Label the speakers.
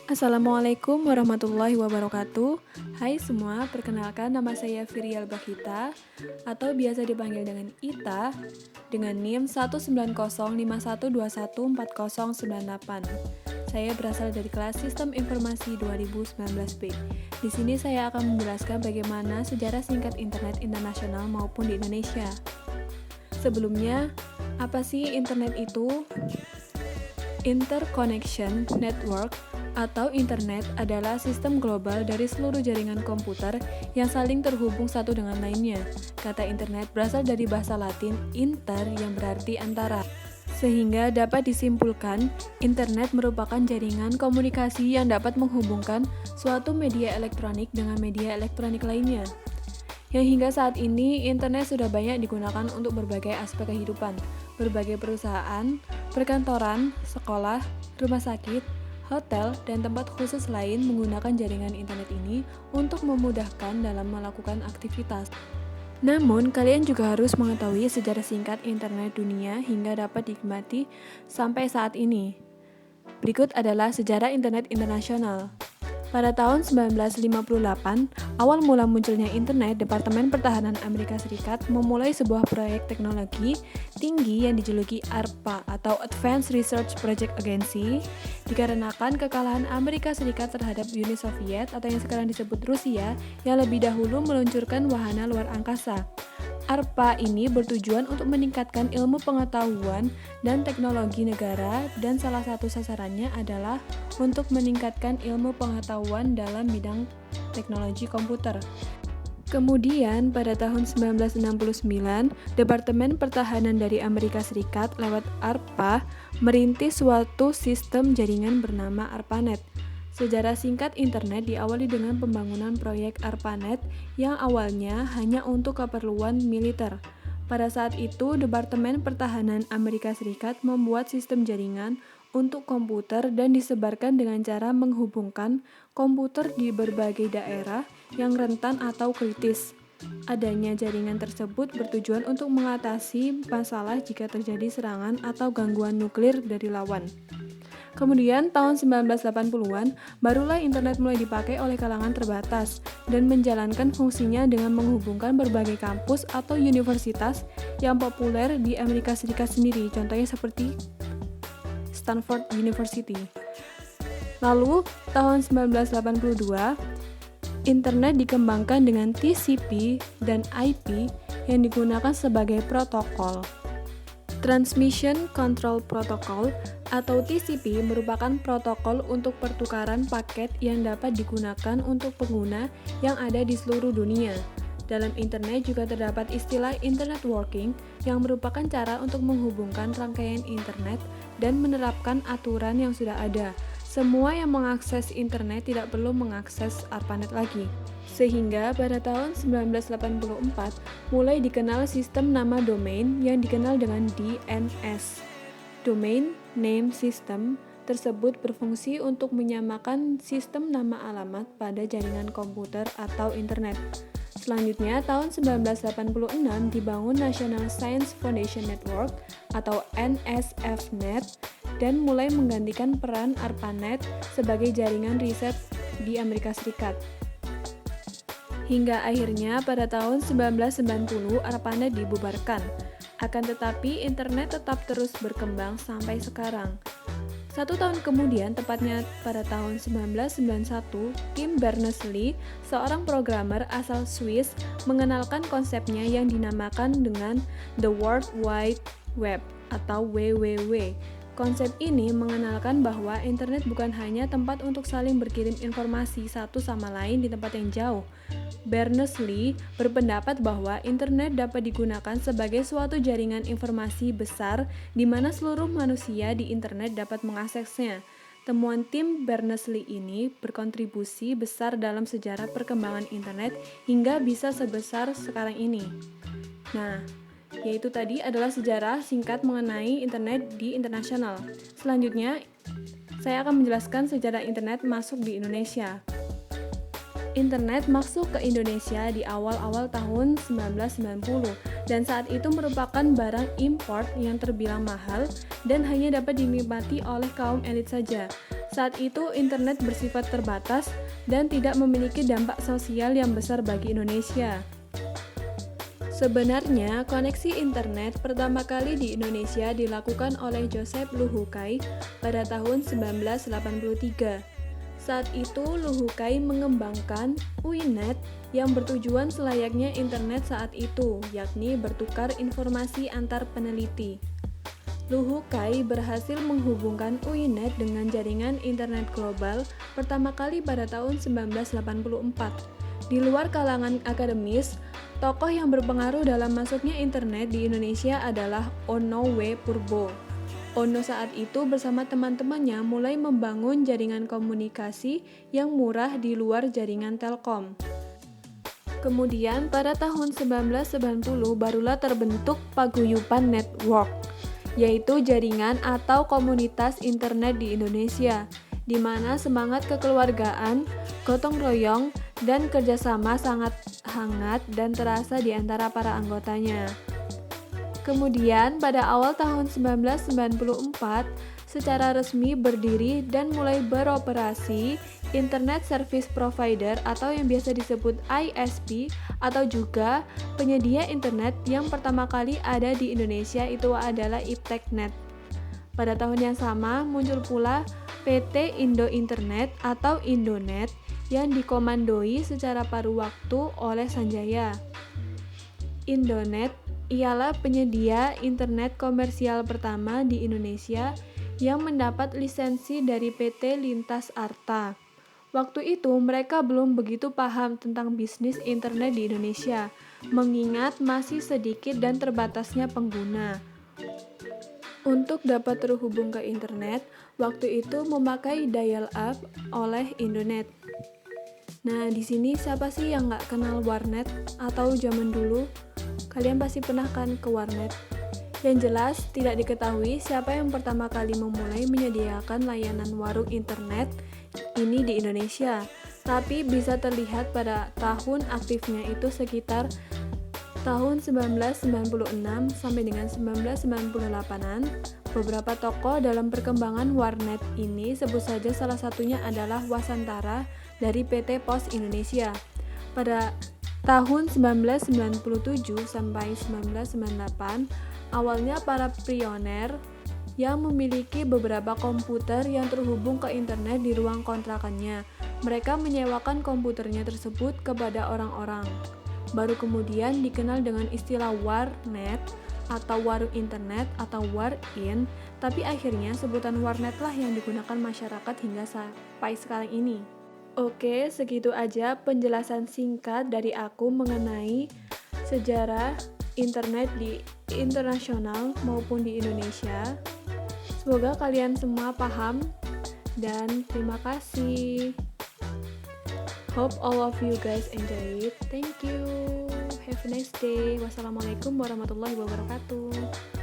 Speaker 1: Assalamualaikum warahmatullahi wabarakatuh. Hai semua, perkenalkan nama saya Virial Bakhita atau biasa dipanggil dengan Ita dengan NIM 19051214098. Saya berasal dari kelas Sistem Informasi 2019B. Di sini saya akan menjelaskan bagaimana sejarah singkat internet internasional maupun di Indonesia. Sebelumnya, apa sih internet itu? Interconnection Network atau internet adalah sistem global dari seluruh jaringan komputer yang saling terhubung satu dengan lainnya. Kata internet berasal dari bahasa Latin inter yang berarti antara. Sehingga dapat disimpulkan, internet merupakan jaringan komunikasi yang dapat menghubungkan suatu media elektronik dengan media elektronik lainnya. Yang hingga saat ini, internet sudah banyak digunakan untuk berbagai aspek kehidupan. Berbagai perusahaan, perkantoran, sekolah, rumah sakit, hotel, dan tempat khusus lain menggunakan jaringan internet ini untuk memudahkan dalam melakukan aktivitas. Namun, kalian juga harus mengetahui sejarah singkat internet dunia hingga dapat dinikmati sampai saat ini. Berikut adalah sejarah internet internasional. Pada tahun 1958, awal mula munculnya internet, Departemen Pertahanan Amerika Serikat memulai sebuah proyek teknologi tinggi yang dijuluki ARPA atau Advanced Research Project Agency dikarenakan kekalahan Amerika Serikat terhadap Uni Soviet atau yang sekarang disebut Rusia yang lebih dahulu meluncurkan wahana luar angkasa. ARPA ini bertujuan untuk meningkatkan ilmu pengetahuan dan teknologi negara dan salah satu sasarannya adalah untuk meningkatkan ilmu pengetahuan dalam bidang teknologi komputer. Kemudian pada tahun 1969, Departemen Pertahanan dari Amerika Serikat lewat ARPA merintis suatu sistem jaringan bernama ARPANET. Sejarah singkat internet diawali dengan pembangunan proyek ARPANET yang awalnya hanya untuk keperluan militer. Pada saat itu, Departemen Pertahanan Amerika Serikat membuat sistem jaringan untuk komputer dan disebarkan dengan cara menghubungkan komputer di berbagai daerah yang rentan atau kritis. Adanya jaringan tersebut bertujuan untuk mengatasi masalah jika terjadi serangan atau gangguan nuklir dari lawan. Kemudian tahun 1980-an, barulah internet mulai dipakai oleh kalangan terbatas dan menjalankan fungsinya dengan menghubungkan berbagai kampus atau universitas yang populer di Amerika Serikat sendiri, contohnya seperti Stanford University. Lalu, tahun 1982, internet dikembangkan dengan TCP dan IP yang digunakan sebagai protokol. Transmission Control Protocol atau TCP merupakan protokol untuk pertukaran paket yang dapat digunakan untuk pengguna yang ada di seluruh dunia. Dalam internet juga terdapat istilah internet working yang merupakan cara untuk menghubungkan rangkaian internet dan menerapkan aturan yang sudah ada. Semua yang mengakses internet tidak perlu mengakses ARPANET lagi. Sehingga pada tahun 1984 mulai dikenal sistem nama domain yang dikenal dengan DNS. Domain Name System tersebut berfungsi untuk menyamakan sistem nama alamat pada jaringan komputer atau internet. Selanjutnya, tahun 1986 dibangun National Science Foundation Network atau NSFNet dan mulai menggantikan peran ARPANET sebagai jaringan riset di Amerika Serikat. Hingga akhirnya pada tahun 1990 ARPANET dibubarkan. Akan tetapi internet tetap terus berkembang sampai sekarang. 1 tahun kemudian, tepatnya pada tahun 1991, Tim Berners-Lee, seorang programmer asal Swiss, mengenalkan konsepnya yang dinamakan dengan The World Wide Web atau WWW. Konsep ini mengenalkan bahwa internet bukan hanya tempat untuk saling berkirim informasi satu sama lain di tempat yang jauh. Berners-Lee berpendapat bahwa internet dapat digunakan sebagai suatu jaringan informasi besar di mana seluruh manusia di internet dapat mengaksesnya. Temuan tim Berners-Lee ini berkontribusi besar dalam sejarah perkembangan internet hingga bisa sebesar sekarang ini. Nah, yaitu tadi adalah sejarah singkat mengenai internet di internasional. Selanjutnya, saya akan menjelaskan sejarah internet masuk di Indonesia. Internet masuk ke Indonesia di awal-awal tahun 1990 dan saat itu merupakan barang import yang terbilang mahal dan hanya dapat dinikmati oleh kaum elit saja. Saat itu, internet bersifat terbatas dan tidak memiliki dampak sosial yang besar bagi Indonesia. Sebenarnya, koneksi internet pertama kali di Indonesia dilakukan oleh Joseph Luhukai pada tahun 1983. Saat itu, Luhukai mengembangkan Uinet yang bertujuan selayaknya internet saat itu, yakni bertukar informasi antar peneliti. Luhukai berhasil menghubungkan Uinet dengan jaringan internet global pertama kali pada tahun 1984. Di luar kalangan akademis, tokoh yang berpengaruh dalam masuknya internet di Indonesia adalah Ono W. Purbo. Ono saat itu bersama teman-temannya mulai membangun jaringan komunikasi yang murah di luar jaringan Telkom. Kemudian pada tahun 1990 barulah terbentuk Paguyuban Network, yaitu jaringan atau komunitas internet di Indonesia, di mana semangat kekeluargaan, gotong royong, dan kerjasama sangat hangat dan terasa di antara para anggotanya. Kemudian pada awal tahun 1994, secara resmi berdiri dan mulai beroperasi Internet Service Provider atau yang biasa disebut ISP atau juga penyedia internet yang pertama kali ada di Indonesia itu adalah Ipteknet. Pada tahun yang sama muncul pula PT Indo Internet atau Indonet yang dikomandoi secara paruh waktu oleh Sanjaya. Indonet ialah penyedia internet komersial pertama di Indonesia yang mendapat lisensi dari PT Lintas Arta. Waktu itu mereka belum begitu paham tentang bisnis internet di Indonesia, mengingat masih sedikit dan terbatasnya pengguna. Untuk dapat terhubung ke internet, waktu itu memakai dial-up oleh Indonet. Nah, di sini siapa sih yang nggak kenal warnet atau zaman dulu? Kalian pasti pernah kan ke warnet? Yang jelas, tidak diketahui siapa yang pertama kali memulai menyediakan layanan warung internet ini di Indonesia. Tapi bisa terlihat pada tahun aktifnya itu sekitar tahun 1996 sampai dengan 1998-an. Beberapa tokoh dalam perkembangan warnet ini sebut saja salah satunya adalah Wasantara dari PT Pos Indonesia. Pada tahun 1997 sampai 1998, awalnya para pioner yang memiliki beberapa komputer yang terhubung ke internet di ruang kontrakannya. Mereka menyewakan komputernya tersebut kepada orang-orang. Baru kemudian dikenal dengan istilah warnet atau warung internet atau war-in, tapi akhirnya sebutan warnet lah yang digunakan masyarakat hingga sampai sekarang ini. Oke, segitu aja penjelasan singkat dari aku mengenai sejarah internet di internasional maupun di Indonesia. Semoga kalian semua paham dan terima kasih. Hope all of you guys enjoy it. Thank you. Have a nice day. Wassalamualaikum warahmatullahi wabarakatuh.